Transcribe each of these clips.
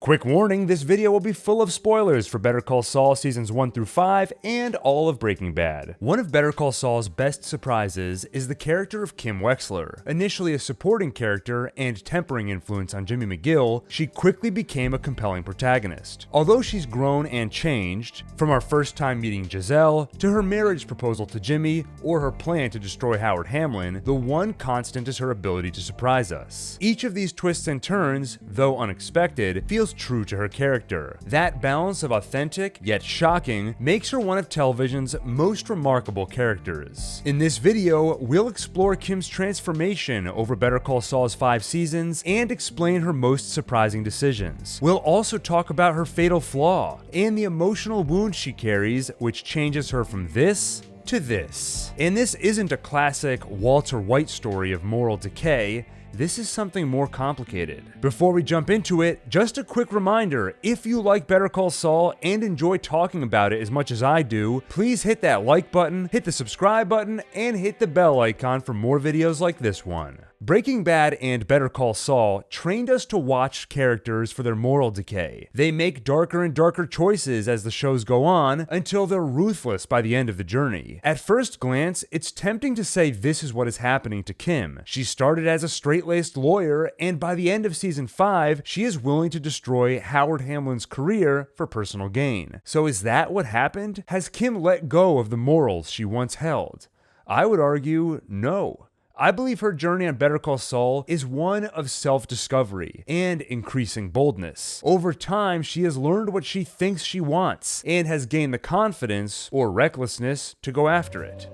Quick warning, this video will be full of spoilers for Better Call Saul seasons 1 through 5 and all of Breaking Bad. One of Better Call Saul's best surprises is the character of Kim Wexler. Initially a supporting character and tempering influence on Jimmy McGill, she quickly became a compelling protagonist. Although she's grown and changed, from our first time meeting Giselle, to her marriage proposal to Jimmy, or her plan to destroy Howard Hamlin, the one constant is her ability to surprise us. Each of these twists and turns, though unexpected, feels true to her character. That balance of authentic, yet shocking, makes her one of television's most remarkable characters. In this video, we'll explore Kim's transformation over Better Call Saul's 5 seasons and explain her most surprising decisions. We'll also talk about her fatal flaw and the emotional wound she carries, which changes her from this to this. And this isn't a classic Walter White story of moral decay. This is something more complicated. Before we jump into it, just a quick reminder, if you like Better Call Saul and enjoy talking about it as much as I do, please hit that like button, hit the subscribe button, and hit the bell icon for more videos like this one. Breaking Bad and Better Call Saul trained us to watch characters for their moral decay. They make darker and darker choices as the shows go on until they're ruthless by the end of the journey. At first glance, it's tempting to say this is what is happening to Kim. She started as a straight-laced lawyer, and by the end of season 5, she is willing to destroy Howard Hamlin's career for personal gain. So is that what happened? Has Kim let go of the morals she once held? I would argue no. I believe her journey on Better Call Saul is one of self-discovery and increasing boldness. Over time, she has learned what she thinks she wants and has gained the confidence or recklessness to go after it.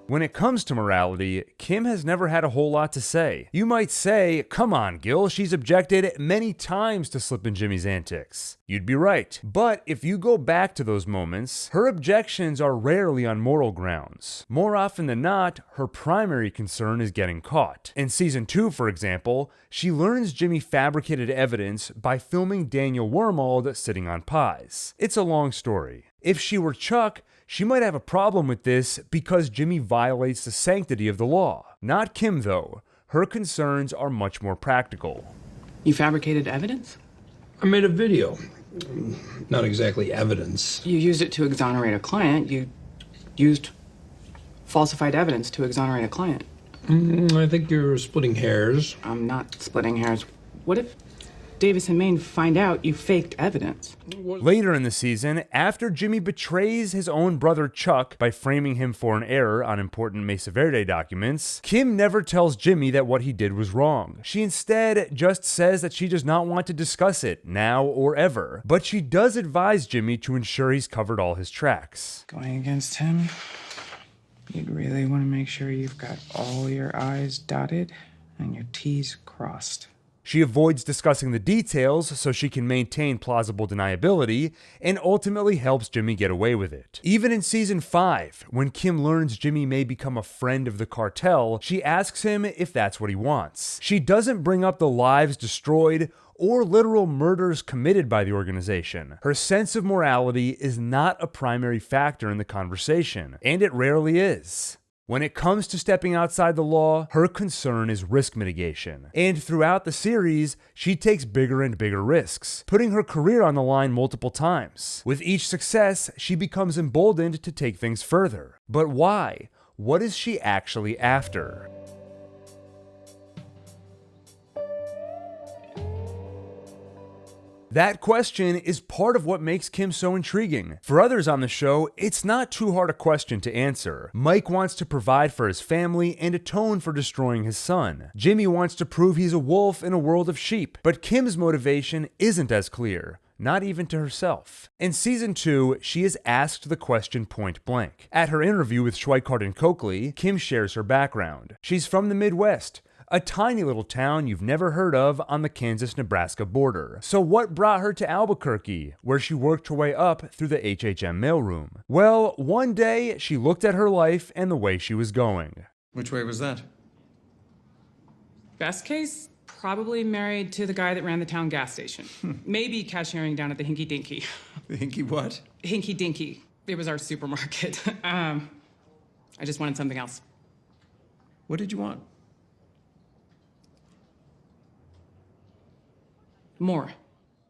When it comes to morality, Kim has never had a whole lot to say. You might say, come on, Gil, she's objected many times to Slippin' Jimmy's antics. You'd be right. But if you go back to those moments, her objections are rarely on moral grounds. More often than not, her primary concern is getting caught. In season 2, for example, she learns Jimmy fabricated evidence by filming Daniel Wormald sitting on pies. It's a long story. If she were Chuck, she might have a problem with this because Jimmy violates the sanctity of the law. Not Kim, though. Her concerns are much more practical. You fabricated evidence? I made a video. Not exactly evidence. You used it to exonerate a client. You used falsified evidence to exonerate a client. I think you're splitting hairs. I'm not splitting hairs. What if Davis and Maine find out you faked evidence? Later in the season, after Jimmy betrays his own brother Chuck by framing him for an error on important Mesa Verde documents, Kim never tells Jimmy that what he did was wrong. She instead just says that she does not want to discuss it, now or ever. But she does advise Jimmy to ensure he's covered all his tracks. Going against him, you'd really want to make sure you've got all your I's dotted and your T's crossed. She avoids discussing the details so she can maintain plausible deniability and ultimately helps Jimmy get away with it. Even in season 5, when Kim learns Jimmy may become a friend of the cartel, she asks him if that's what he wants. She doesn't bring up the lives destroyed or literal murders committed by the organization. Her sense of morality is not a primary factor in the conversation, and it rarely is. When it comes to stepping outside the law, her concern is risk mitigation. And throughout the series, she takes bigger and bigger risks, putting her career on the line multiple times. With each success, she becomes emboldened to take things further. But why? What is she actually after? That question is part of what makes Kim so intriguing. For others on the show, it's not too hard a question to answer. Mike wants to provide for his family and atone for destroying his son. Jimmy wants to prove he's a wolf in a world of sheep. But Kim's motivation isn't as clear. Not even to herself. In season 2, she is asked the question point blank. At her interview with Schweikart and Coakley, Kim shares her background. She's from the Midwest, a tiny little town you've never heard of on the Kansas-Nebraska border. So what brought her to Albuquerque, where she worked her way up through the HHM mailroom? Well, one day, she looked at her life and the way she was going. Which way was that? Best case, probably married to the guy that ran the town gas station. Maybe cashiering down at the Hinky Dinky. The Hinky what? Hinky Dinky. It was our supermarket. I just wanted something else. What did you want? More.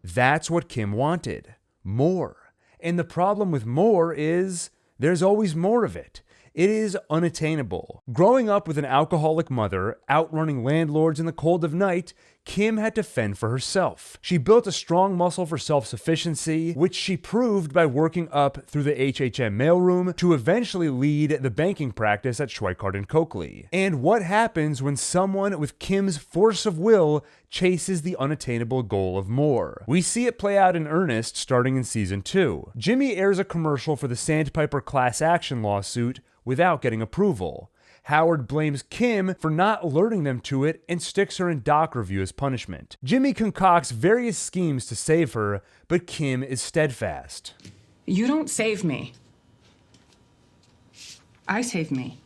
That's what Kim wanted. More. And the problem with more is there's always more of it. It is unattainable. Growing up with an alcoholic mother, outrunning landlords in the cold of night, Kim had to fend for herself. She built a strong muscle for self-sufficiency, which she proved by working up through the HHM mailroom to eventually lead the banking practice at Schweikart & Coakley. And what happens when someone with Kim's force of will chases the unattainable goal of more? We see it play out in earnest starting in season 2. Jimmy airs a commercial for the Sandpiper class action lawsuit without getting approval. Howard blames Kim for not alerting them to it and sticks her in doc review as punishment. Jimmy concocts various schemes to save her, but Kim is steadfast. You don't save me. I save me.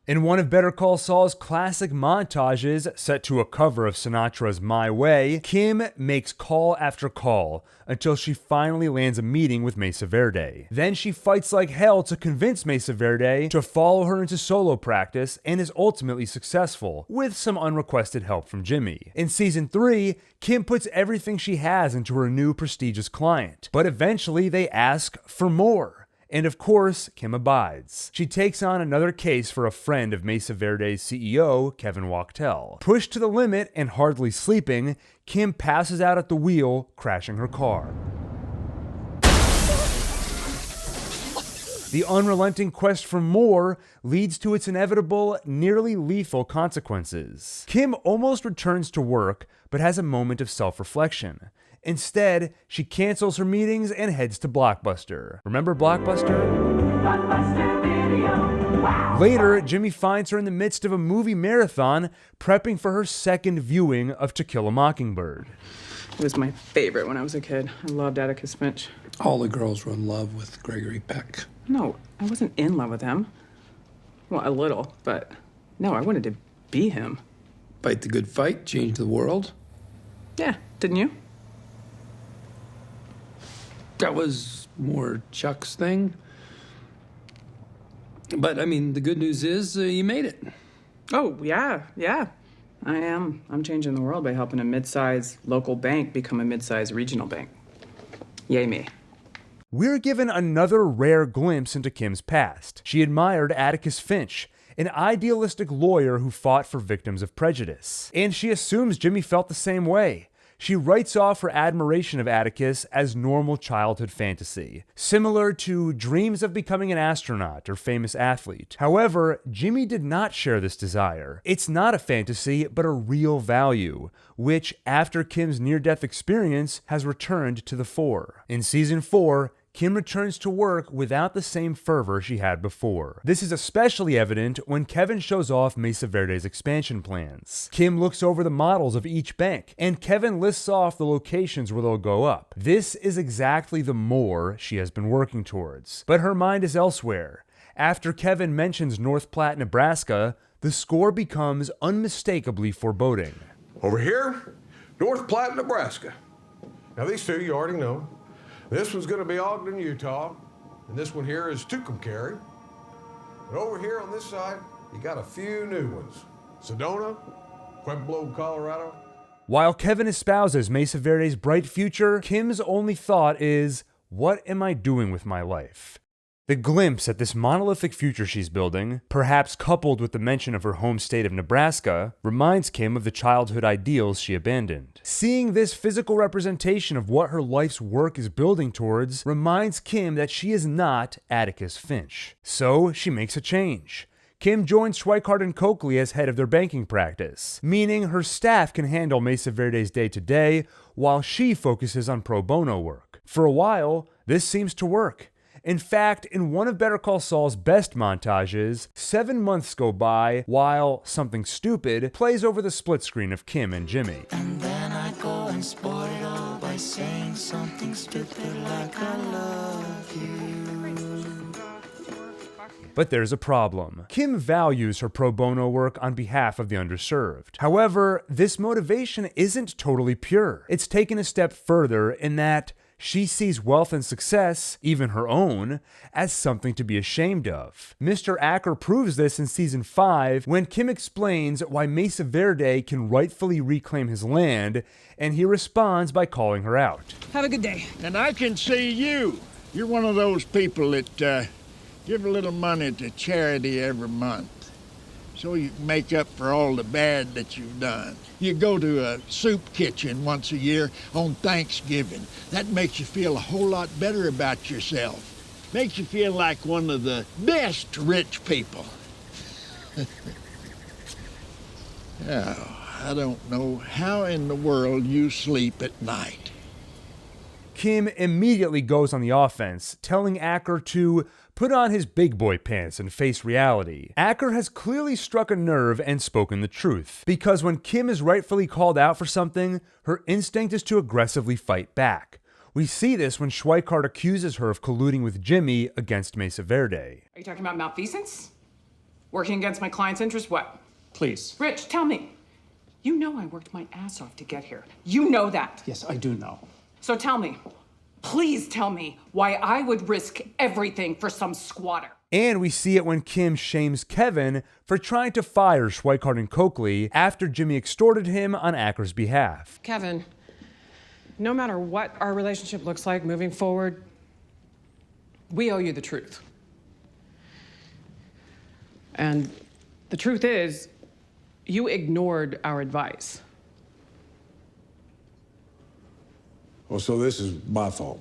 In one of Better Call Saul's classic montages set to a cover of Sinatra's My Way, Kim makes call after call until she finally lands a meeting with Mesa Verde. Then she fights like hell to convince Mesa Verde to follow her into solo practice and is ultimately successful, with some unrequested help from Jimmy. In season 3, Kim puts everything she has into her new prestigious client, but eventually they ask for more. And of course, Kim abides. She takes on another case for a friend of Mesa Verde's CEO, Kevin Wachtel. Pushed to the limit and hardly sleeping, Kim passes out at the wheel, crashing her car. The unrelenting quest for more leads to its inevitable, nearly lethal consequences. Kim almost returns to work, but has a moment of self-reflection. Instead, she cancels her meetings and heads to Blockbuster. Remember Blockbuster? Blockbuster Video. Wow. Later, Jimmy finds her in the midst of a movie marathon, prepping for her second viewing of To Kill a Mockingbird. It was my favorite when I was a kid. I loved Atticus Finch. All the girls were in love with Gregory Peck. No, I wasn't in love with him. Well, a little, but no, I wanted to be him. Fight the good fight, change the world. Yeah, didn't you? That was more Chuck's thing. But, I mean, the good news is you made it. Oh, yeah. I am. I'm changing the world by helping a mid-sized local bank become a mid-sized regional bank. Yay me. We're given another rare glimpse into Kim's past. She admired Atticus Finch, an idealistic lawyer who fought for victims of prejudice. And she assumes Jimmy felt the same way. She writes off her admiration of Atticus as normal childhood fantasy, similar to dreams of becoming an astronaut or famous athlete. However, Jimmy did not share this desire. It's not a fantasy, but a real value, which, after Kim's near-death experience, has returned to the fore. In season 4, Kim returns to work without the same fervor she had before. This is especially evident when Kevin shows off Mesa Verde's expansion plans. Kim looks over the models of each bank, and Kevin lists off the locations where they'll go up. This is exactly the more she has been working towards. But her mind is elsewhere. After Kevin mentions North Platte, Nebraska, the score becomes unmistakably foreboding. Over here, North Platte, Nebraska. Now these two you already know. This one's going to be Ogden, Utah, and this one here is Tucumcari. And over here on this side, you got a few new ones. Sedona, Pueblo, Colorado. While Kevin espouses Mesa Verde's bright future, Kim's only thought is, what am I doing with my life? The glimpse at this monolithic future she's building, perhaps coupled with the mention of her home state of Nebraska, reminds Kim of the childhood ideals she abandoned. Seeing this physical representation of what her life's work is building towards reminds Kim that she is not Atticus Finch. So she makes a change. Kim joins Schweikart & Coakley as head of their banking practice, meaning her staff can handle Mesa Verde's day-to-day while she focuses on pro bono work. For a while, this seems to work. In fact, in one of Better Call Saul's best montages, 7 months go by while Something Stupid plays over the split screen of Kim and Jimmy. And then I go and spoil it all by saying something stupid like I love you. But there's a problem. Kim values her pro bono work on behalf of the underserved. However, this motivation isn't totally pure. It's taken a step further in that She sees wealth and success, even her own, as something to be ashamed of. Mr. Acker proves this in season 5 when Kim explains why Mesa Verde can rightfully reclaim his land, and he responds by calling her out. Have a good day. And I can see you. You're one of those people that give a little money to charity every month so you can make up for all the bad that you've done. You go to a soup kitchen once a year on Thanksgiving. That makes you feel a whole lot better about yourself. Makes you feel like one of the best rich people. Oh, I don't know how in the world you sleep at night. Kim immediately goes on the offense, telling Acker to put on his big boy pants and face reality. Acker has clearly struck a nerve and spoken the truth, because when Kim is rightfully called out for something, her instinct is to aggressively fight back. We see this when Schweikart accuses her of colluding with Jimmy against Mesa Verde. Are you talking about malfeasance? Working against my client's interest? What? Please. Rich, tell me. You know I worked my ass off to get here. You know that. Yes, I do know. So tell me, please tell me why I would risk everything for some squatter. And we see it when Kim shames Kevin for trying to fire Schweikart and Coakley after Jimmy extorted him on Acker's behalf. Kevin, no matter what our relationship looks like moving forward, we owe you the truth. And the truth is, you ignored our advice. Oh, so this is my fault.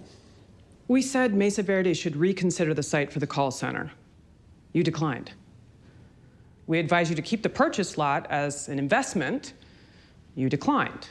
We said Mesa Verde should reconsider the site for the call center. You declined. We advised you to keep the purchase lot as an investment. You declined.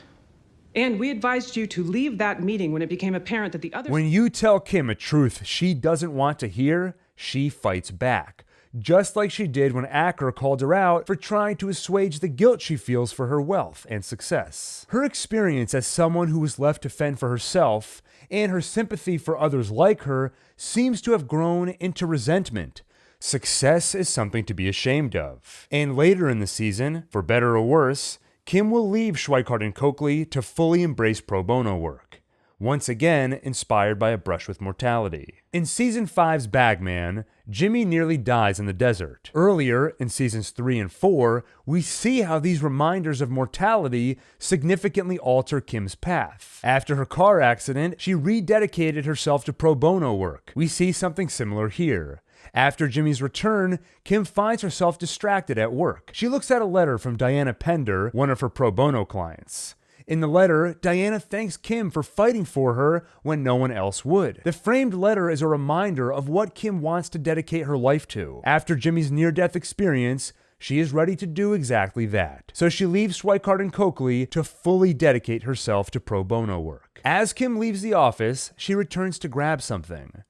And we advised you to leave that meeting when it became apparent that the other... When you tell Kim a truth she doesn't want to hear, she fights back. Just like she did when Acker called her out for trying to assuage the guilt she feels for her wealth and success. Her experience as someone who was left to fend for herself and her sympathy for others like her seems to have grown into resentment. Success is something to be ashamed of. And later in the season, for better or worse, Kim will leave Schweikart and Coakley to fully embrace pro bono work. Once again, inspired by a brush with mortality. In Season 5's Bagman, Jimmy nearly dies in the desert. Earlier, in Seasons 3 and 4, we see how these reminders of mortality significantly alter Kim's path. After her car accident, she rededicated herself to pro bono work. We see something similar here. After Jimmy's return, Kim finds herself distracted at work. She looks at a letter from Diana Pender, one of her pro bono clients. In the letter, Diana thanks Kim for fighting for her when no one else would. The framed letter is a reminder of what Kim wants to dedicate her life to. After Jimmy's near-death experience, she is ready to do exactly that. So she leaves Schweikart and Coakley to fully dedicate herself to pro bono work. As Kim leaves the office, she returns to grab something.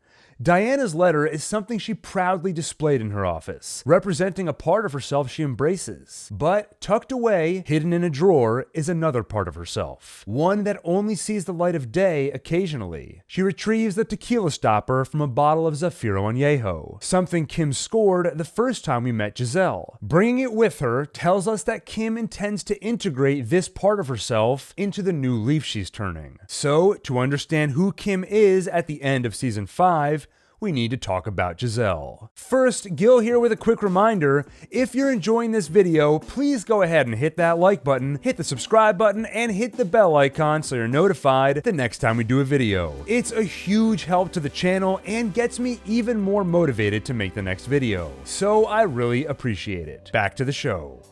Diana's letter is something she proudly displayed in her office, representing a part of herself she embraces. But tucked away, hidden in a drawer, is another part of herself, one that only sees the light of day occasionally. She retrieves the tequila stopper from a bottle of Zafiro Añejo, something Kim scored the first time we met Giselle. Bringing it with her tells us that Kim intends to integrate this part of herself into the new leaf she's turning. So, to understand who Kim is at the end of Season 5, we need to talk about Giselle. First, Gil here with a quick reminder, if you're enjoying this video, please go ahead and hit that like button, hit the subscribe button, and hit the bell icon so you're notified the next time we do a video. It's a huge help to the channel and gets me even more motivated to make the next video. So I really appreciate it. Back to the show.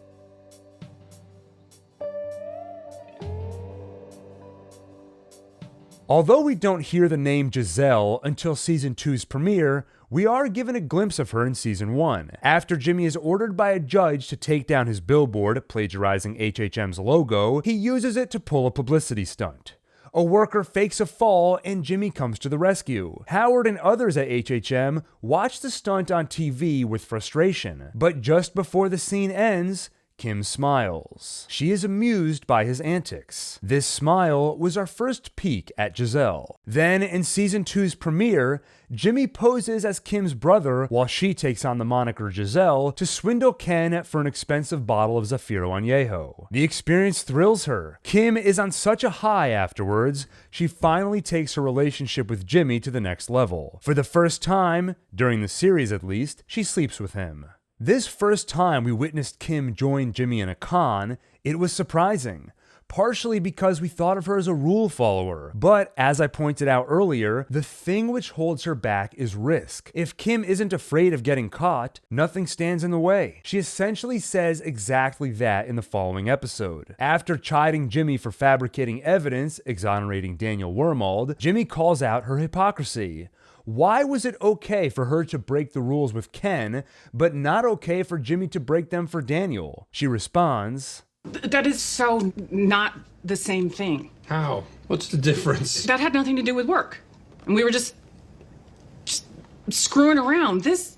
Although we don't hear the name Giselle until Season 2's premiere, we are given a glimpse of her in Season 1. After Jimmy is ordered by a judge to take down his billboard plagiarizing HHM's logo, he uses it to pull a publicity stunt. A worker fakes a fall and Jimmy comes to the rescue. Howard and others at HHM watch the stunt on TV with frustration, but just before the scene ends, Kim smiles. She is amused by his antics. This smile was our first peek at Giselle. Then, in season 2's premiere, Jimmy poses as Kim's brother while she takes on the moniker Giselle to swindle Ken for an expensive bottle of Zafiro Añejo. The experience thrills her. Kim is on such a high afterwards, she finally takes her relationship with Jimmy to the next level. For the first time, during the series at least, she sleeps with him. This first time we witnessed Kim join Jimmy in a con, it was surprising. Partially because we thought of her as a rule follower. But, as I pointed out earlier, the thing which holds her back is risk. If Kim isn't afraid of getting caught, nothing stands in the way. She essentially says exactly that in the following episode. After chiding Jimmy for fabricating evidence, exonerating Daniel Wormald, Jimmy calls out her hypocrisy. Why was it okay for her to break the rules with Ken, but not okay for Jimmy to break them for Daniel? She responds, That is so not the same thing. How? What's the difference? That had nothing to do with work. And we were just screwing around. This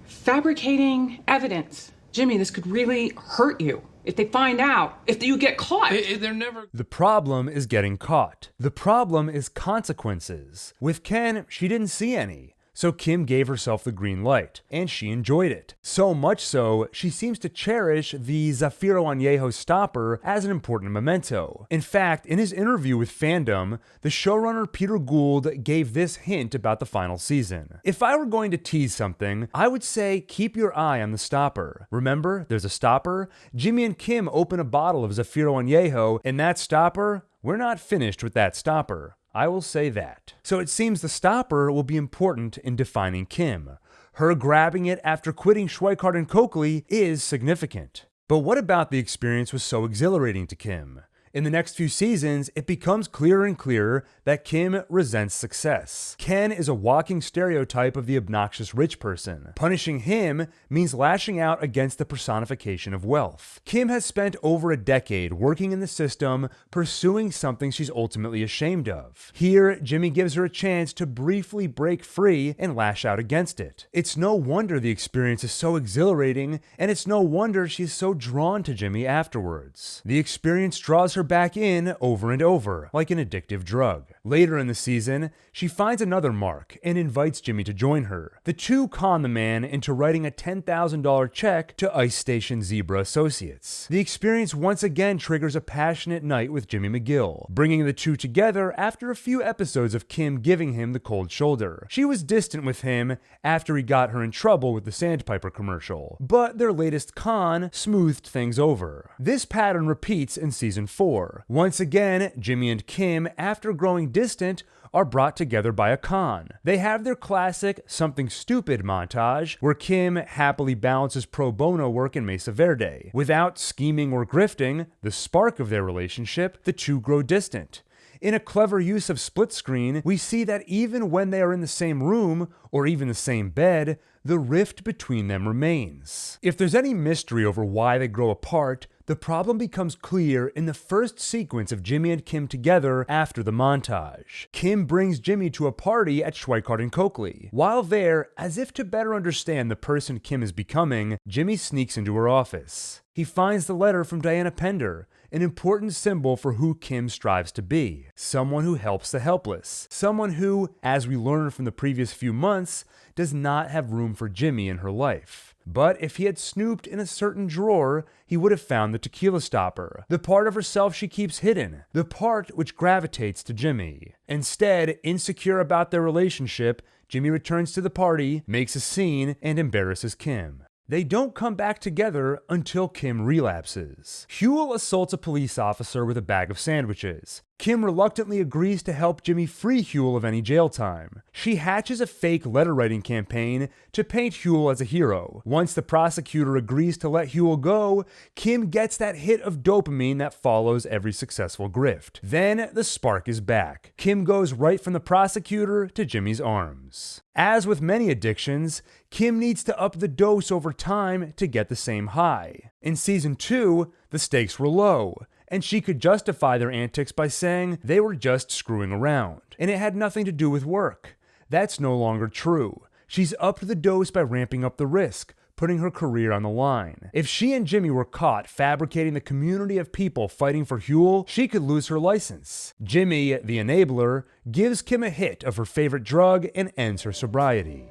fabricating evidence. Jimmy, this could really hurt you. If they find out, if you get caught. They're never... The problem is getting caught. The problem is consequences. With Ken, she didn't see any. So Kim gave herself the green light, and she enjoyed it. So much so, she seems to cherish the Zafiro Añejo stopper as an important memento. In fact, in his interview with Fandom, the showrunner Peter Gould gave this hint about the final season. If I were going to tease something, I would say keep your eye on the stopper. Remember, there's a stopper? Jimmy and Kim open a bottle of Zafiro Añejo, and that stopper? We're not finished with that stopper. I will say that. So it seems the stopper will be important in defining Kim. Her grabbing it after quitting Schweikart and Coakley is significant. But what about the experience was so exhilarating to Kim? In the next few seasons, it becomes clearer and clearer that Kim resents success. Ken is a walking stereotype of the obnoxious rich person. Punishing him means lashing out against the personification of wealth. Kim has spent over a decade working in the system, pursuing something she's ultimately ashamed of. Here, Jimmy gives her a chance to briefly break free and lash out against it. It's no wonder the experience is so exhilarating, and it's no wonder she's so drawn to Jimmy afterwards. The experience draws her back in over and over, like an addictive drug. Later in the season, she finds another mark and invites Jimmy to join her. The two con the man into writing a $10,000 check to Ice Station Zebra Associates. The experience once again triggers a passionate night with Jimmy McGill, bringing the two together after a few episodes of Kim giving him the cold shoulder. She was distant with him after he got her in trouble with the Sandpiper commercial, but their latest con smoothed things over. This pattern repeats in season 4. Once again, Jimmy and Kim, after growing distant, are brought together by a con. They have their classic something stupid montage where Kim happily balances pro bono work in Mesa Verde. Without scheming or grifting, the spark of their relationship, the two grow distant. In a clever use of split screen, we see that even when they are in the same room, or even the same bed, the rift between them remains. If there's any mystery over why they grow apart, the problem becomes clear in the first sequence of Jimmy and Kim together after the montage. Kim brings Jimmy to a party at Schweikart and Coakley. While there, as if to better understand the person Kim is becoming, Jimmy sneaks into her office. He finds the letter from Diana Pender, an important symbol for who Kim strives to be. Someone who helps the helpless. Someone who, as we learned from the previous few months, does not have room for Jimmy in her life. But if he had snooped in a certain drawer, he would have found the tequila stopper, the part of herself she keeps hidden, the part which gravitates to Jimmy. Instead, insecure about their relationship, Jimmy returns to the party, makes a scene, and embarrasses Kim. They don't come back together until Kim relapses. Huell assaults a police officer with a bag of sandwiches. Kim reluctantly agrees to help Jimmy free Huell of any jail time. She hatches a fake letter-writing campaign to paint Huell as a hero. Once the prosecutor agrees to let Huell go, Kim gets that hit of dopamine that follows every successful grift. Then the spark is back. Kim goes right from the prosecutor to Jimmy's arms. As with many addictions, Kim needs to up the dose over time to get the same high. In season 2, the stakes were low, and she could justify their antics by saying they were just screwing around, and it had nothing to do with work. That's no longer true. She's upped the dose by ramping up the risk, putting her career on the line. If she and Jimmy were caught fabricating the community of people fighting for Huel, she could lose her license. Jimmy, the enabler, gives Kim a hit of her favorite drug and ends her sobriety.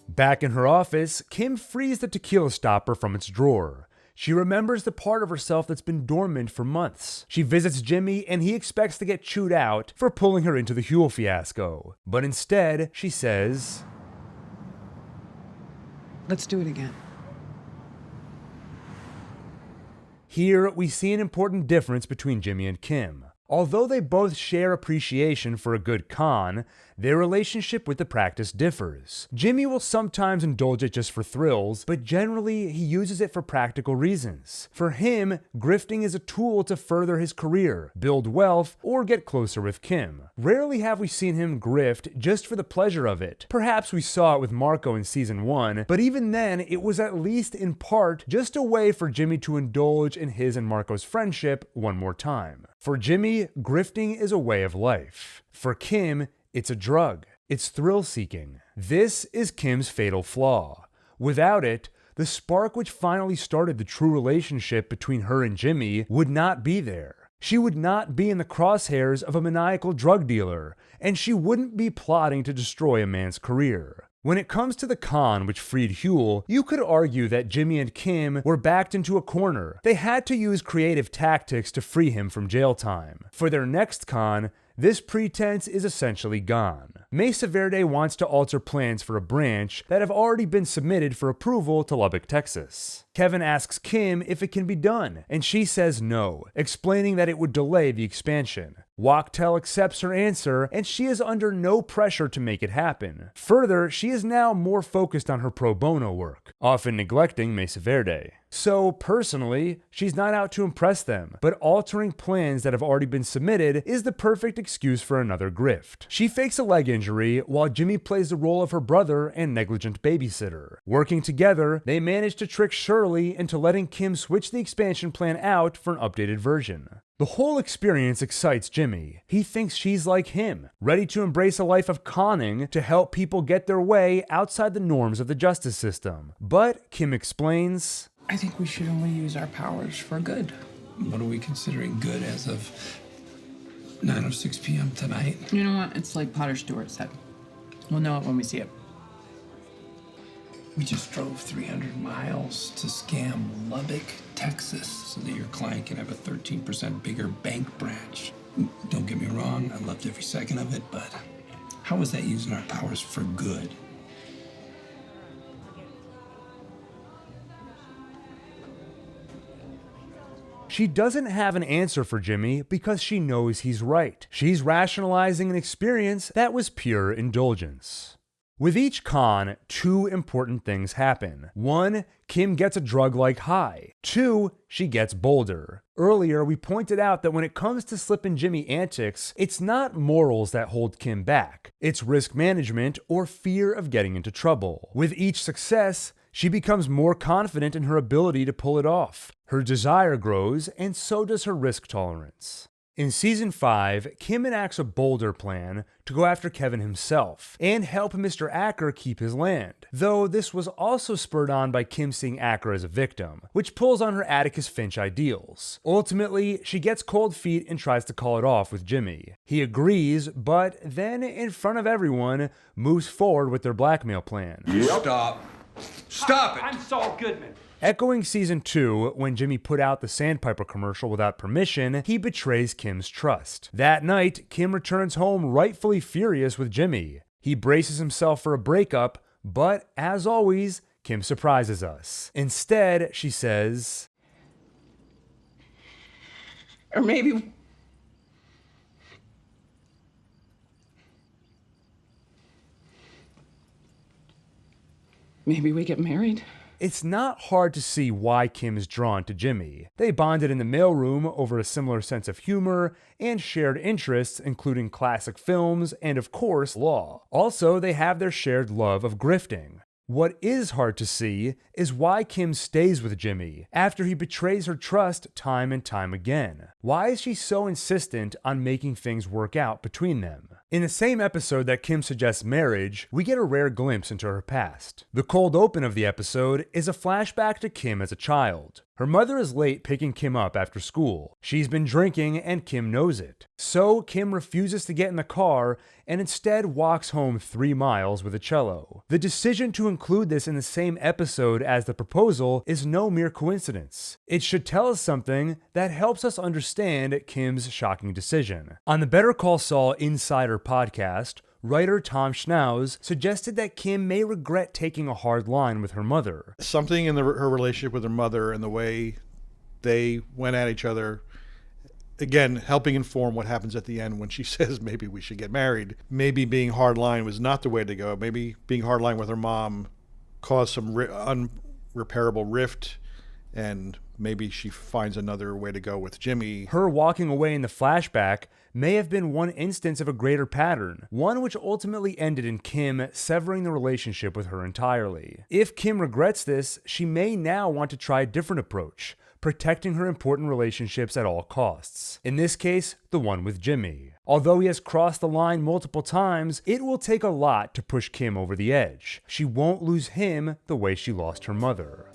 Back in her office, Kim frees the tequila stopper from its drawer. She remembers the part of herself that's been dormant for months. She visits Jimmy and he expects to get chewed out for pulling her into the Huel fiasco. But instead, she says, Let's do it again. Here, we see an important difference between Jimmy and Kim. Although they both share appreciation for a good con, their relationship with the practice differs. Jimmy will sometimes indulge it just for thrills, but generally he uses it for practical reasons. For him, grifting is a tool to further his career, build wealth, or get closer with Kim. Rarely have we seen him grift just for the pleasure of it. Perhaps we saw it with Marco in season 1, but even then it was at least in part just a way for Jimmy to indulge in his and Marco's friendship one more time. For Jimmy, grifting is a way of life. For Kim, it's a drug. It's thrill-seeking. This is Kim's fatal flaw. Without it, the spark which finally started the true relationship between her and Jimmy would not be there. She would not be in the crosshairs of a maniacal drug dealer, and she wouldn't be plotting to destroy a man's career. When it comes to the con which freed Huel, you could argue that Jimmy and Kim were backed into a corner. They had to use creative tactics to free him from jail time. For their next con, this pretense is essentially gone. Mesa Verde wants to alter plans for a branch that have already been submitted for approval to Lubbock, Texas. Kevin asks Kim if it can be done, and she says no, explaining that it would delay the expansion. Wachtell accepts her answer, and she is under no pressure to make it happen. Further, she is now more focused on her pro bono work, often neglecting Mesa Verde. So, personally, she's not out to impress them, but altering plans that have already been submitted is the perfect excuse for another grift. She fakes a leg injury while Jimmy plays the role of her brother and negligent babysitter. Working together, they manage to trick Shirley into letting Kim switch the expansion plan out for an updated version. The whole experience excites Jimmy. He thinks she's like him, ready to embrace a life of conning to help people get their way outside the norms of the justice system. But Kim explains, I think we should only use our powers for good. What are we considering good as of 9:06 p.m. tonight? You know what? It's like Potter Stewart said. We'll know it when we see it. We just drove 300 miles to scam Lubbock, Texas, so that your client can have a 13% bigger bank branch. Don't get me wrong, I loved every second of it, but how was that using our powers for good? She doesn't have an answer for Jimmy because she knows he's right. She's rationalizing an experience that was pure indulgence. With each con, two important things happen. 1, Kim gets a drug-like high. 2, she gets bolder. Earlier, we pointed out that when it comes to slipping Jimmy antics, it's not morals that hold Kim back. It's risk management or fear of getting into trouble. With each success, she becomes more confident in her ability to pull it off. Her desire grows, and so does her risk tolerance. In Season 5, Kim enacts a bolder plan to go after Kevin himself and help Mr. Acker keep his land, though this was also spurred on by Kim seeing Acker as a victim, which pulls on her Atticus Finch ideals. Ultimately, she gets cold feet and tries to call it off with Jimmy. He agrees, but then, in front of everyone, moves forward with their blackmail plan. Stop. Stop it! I'm Saul Goodman. Echoing Season 2, when Jimmy put out the Sandpiper commercial without permission, he betrays Kim's trust. That night, Kim returns home rightfully furious with Jimmy. He braces himself for a breakup, but as always, Kim surprises us. Instead, she says, Or maybe we get married? It's not hard to see why Kim is drawn to Jimmy. They bonded in the mailroom over a similar sense of humor and shared interests, including classic films and, of course, law. Also, they have their shared love of grifting. What is hard to see is why Kim stays with Jimmy after he betrays her trust time and time again. Why is she so insistent on making things work out between them? In the same episode that Kim suggests marriage, we get a rare glimpse into her past. The cold open of the episode is a flashback to Kim as a child. Her mother is late picking Kim up after school. She's been drinking and Kim knows it. So Kim refuses to get in the car and instead walks home 3 miles with a cello. The decision to include this in the same episode as the proposal is no mere coincidence. It should tell us something that helps us understand Kim's shocking decision. On the Better Call Saul Insider podcast, writer Tom Schnauz suggested that Kim may regret taking a hard line with her mother. Something in her relationship with her mother and the way they went at each other, again, helping inform what happens at the end when she says maybe we should get married. Maybe being hard line was not the way to go. Maybe being hard line with her mom caused some unrepairable rift, and maybe she finds another way to go with Jimmy. Her walking away in the flashback may have been one instance of a greater pattern, one which ultimately ended in Kim severing the relationship with her entirely. If Kim regrets this, she may now want to try a different approach, protecting her important relationships at all costs. In this case, the one with Jimmy. Although he has crossed the line multiple times, it will take a lot to push Kim over the edge. She won't lose him the way she lost her mother.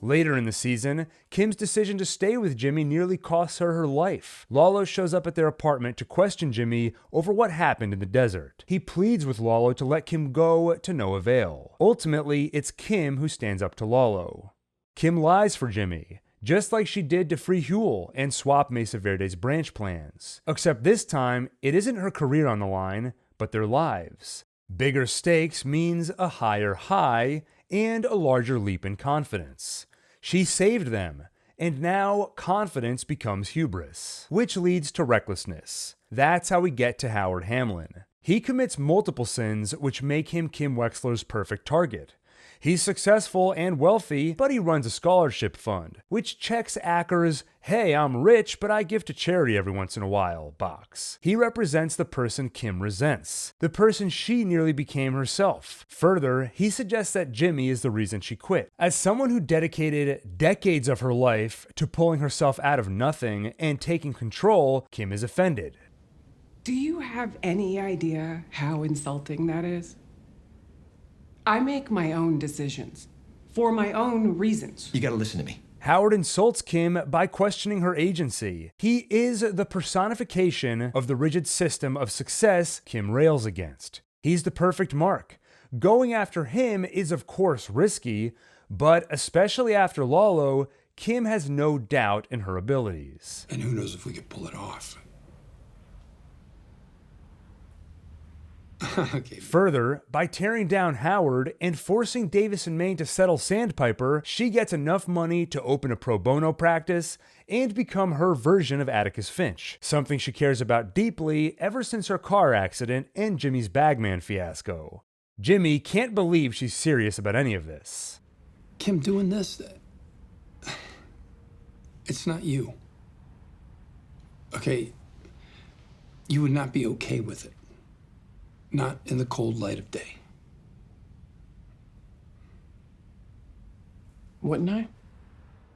Later in the season, Kim's decision to stay with Jimmy nearly costs her her life. Lalo shows up at their apartment to question Jimmy over what happened in the desert. He pleads with Lalo to let Kim go, to no avail. Ultimately, it's Kim who stands up to Lalo. Kim lies for Jimmy, just like she did to free Huel and swap Mesa Verde's branch plans. Except this time, it isn't her career on the line, but their lives. Bigger stakes means a higher high and a larger leap in confidence. She saved them, and now confidence becomes hubris, which leads to recklessness. That's how we get to Howard Hamlin. He commits multiple sins which make him Kim Wexler's perfect target. He's successful and wealthy, but he runs a scholarship fund, which checks Acker's "hey, I'm rich, but I give to charity every once in a while" box. He represents the person Kim resents, the person she nearly became herself. Further, he suggests that Jimmy is the reason she quit. As someone who dedicated decades of her life to pulling herself out of nothing and taking control, Kim is offended. Do you have any idea how insulting that is? I make my own decisions for my own reasons. You gotta listen to me. Howard insults Kim by questioning her agency. He is the personification of the rigid system of success Kim rails against. He's the perfect mark. Going after him is of course risky, but especially after Lalo, Kim has no doubt in her abilities. And who knows if we could pull it off. Okay. Further, by tearing down Howard and forcing Davis and Maine to settle Sandpiper, she gets enough money to open a pro bono practice and become her version of Atticus Finch, something she cares about deeply ever since her car accident and Jimmy's Bagman fiasco. Jimmy can't believe she's serious about any of this. Kim, doing this, it's not you. Okay, you would not be okay with it. Not in the cold light of day. Wouldn't I?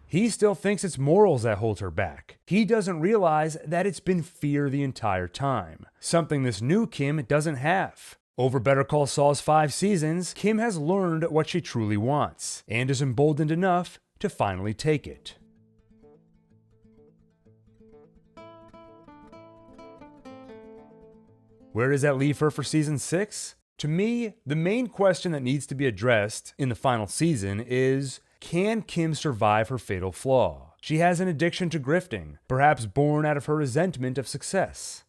He still thinks it's morals that hold her back. He doesn't realize that it's been fear the entire time, something this new Kim doesn't have. Over Better Call Saul's 5 seasons, Kim has learned what she truly wants, and is emboldened enough to finally take it. Where does that leave her for season 6? To me, the main question that needs to be addressed in the final season is, can Kim survive her fatal flaw? She has an addiction to grifting, perhaps born out of her resentment of success.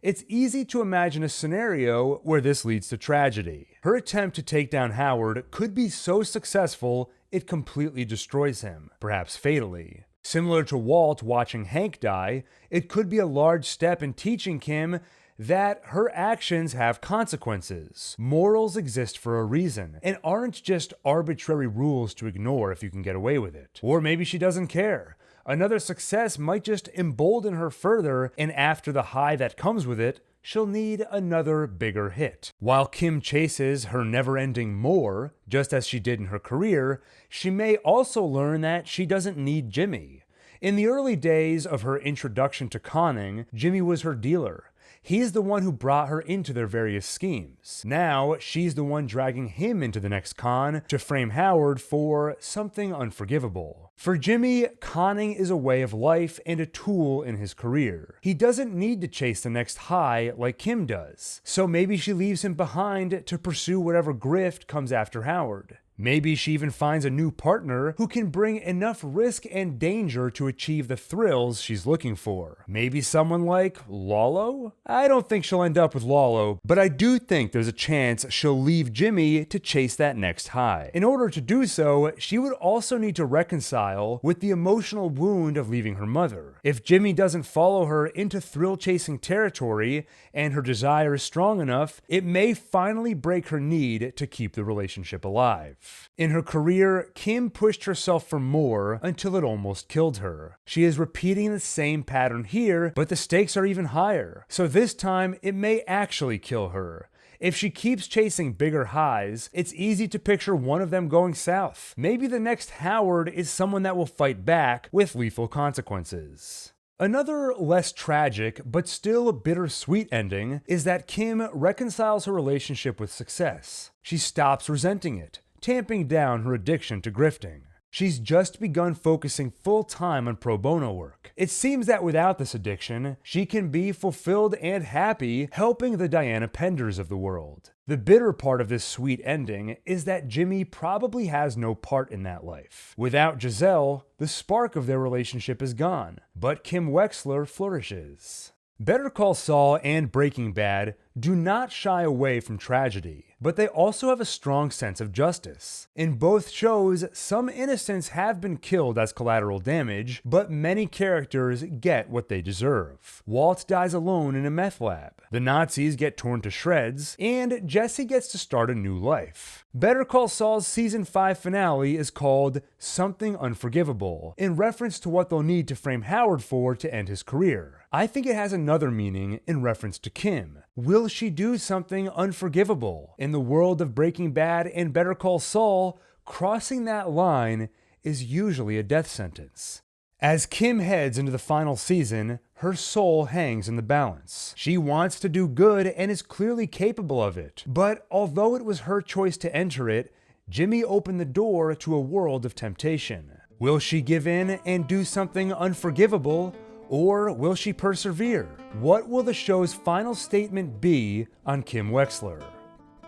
It's easy to imagine a scenario where this leads to tragedy. Her attempt to take down Howard could be so successful it completely destroys him, perhaps fatally. Similar to Walt watching Hank die, it could be a large step in teaching Kim that her actions have consequences. Morals exist for a reason, and aren't just arbitrary rules to ignore if you can get away with it. Or maybe she doesn't care. Another success might just embolden her further, and after the high that comes with it, she'll need another bigger hit. While Kim chases her never-ending more, just as she did in her career, she may also learn that she doesn't need Jimmy. In the early days of her introduction to conning, Jimmy was her dealer. He's the one who brought her into their various schemes. Now, she's the one dragging him into the next con to frame Howard for something unforgivable. For Jimmy, conning is a way of life and a tool in his career. He doesn't need to chase the next high like Kim does. So maybe she leaves him behind to pursue whatever grift comes after Howard. Maybe she even finds a new partner who can bring enough risk and danger to achieve the thrills she's looking for. Maybe someone like Lalo? I don't think she'll end up with Lalo, but I do think there's a chance she'll leave Jimmy to chase that next high. In order to do so, she would also need to reconcile with the emotional wound of leaving her mother. If Jimmy doesn't follow her into thrill-chasing territory and her desire is strong enough, it may finally break her need to keep the relationship alive. In her career, Kim pushed herself for more until it almost killed her. She is repeating the same pattern here, but the stakes are even higher. So this time, it may actually kill her. If she keeps chasing bigger highs, it's easy to picture one of them going south. Maybe the next Howard is someone that will fight back with lethal consequences. Another less tragic, but still bittersweet ending is that Kim reconciles her relationship with success. She stops resenting it, tamping down her addiction to grifting. She's just begun focusing full-time on pro bono work. It seems that without this addiction, she can be fulfilled and happy helping the Diana Penders of the world. The bitter part of this sweet ending is that Jimmy probably has no part in that life. Without Giselle, the spark of their relationship is gone, but Kim Wexler flourishes. Better Call Saul and Breaking Bad do not shy away from tragedy, but they also have a strong sense of justice. In both shows, some innocents have been killed as collateral damage, but many characters get what they deserve. Walt dies alone in a meth lab, the Nazis get torn to shreds, and Jesse gets to start a new life. Better Call Saul's Season 5 finale is called Something Unforgivable, in reference to what they'll need to frame Howard for to end his career. I think it has another meaning in reference to Kim. Will she do something unforgivable? In the world of Breaking Bad and Better Call Saul, crossing that line is usually a death sentence. As Kim heads into the final season, her soul hangs in the balance. She wants to do good and is clearly capable of it. But although it was her choice to enter it, Jimmy opened the door to a world of temptation. Will she give in and do something unforgivable? Or will she persevere? What will the show's final statement be on Kim Wexler?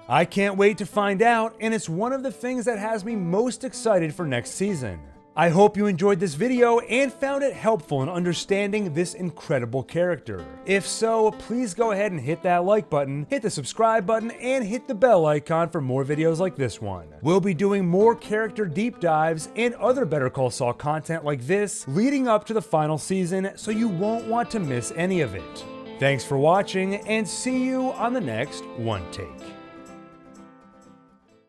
I can't wait to find out, and it's one of the things that has me most excited for next season. I hope you enjoyed this video and found it helpful in understanding this incredible character. If so, please go ahead and hit that like button, hit the subscribe button, and hit the bell icon for more videos like this one. We'll be doing more character deep dives and other Better Call Saul content like this leading up to the final season, so you won't want to miss any of it. Thanks for watching, and see you on the next One Take.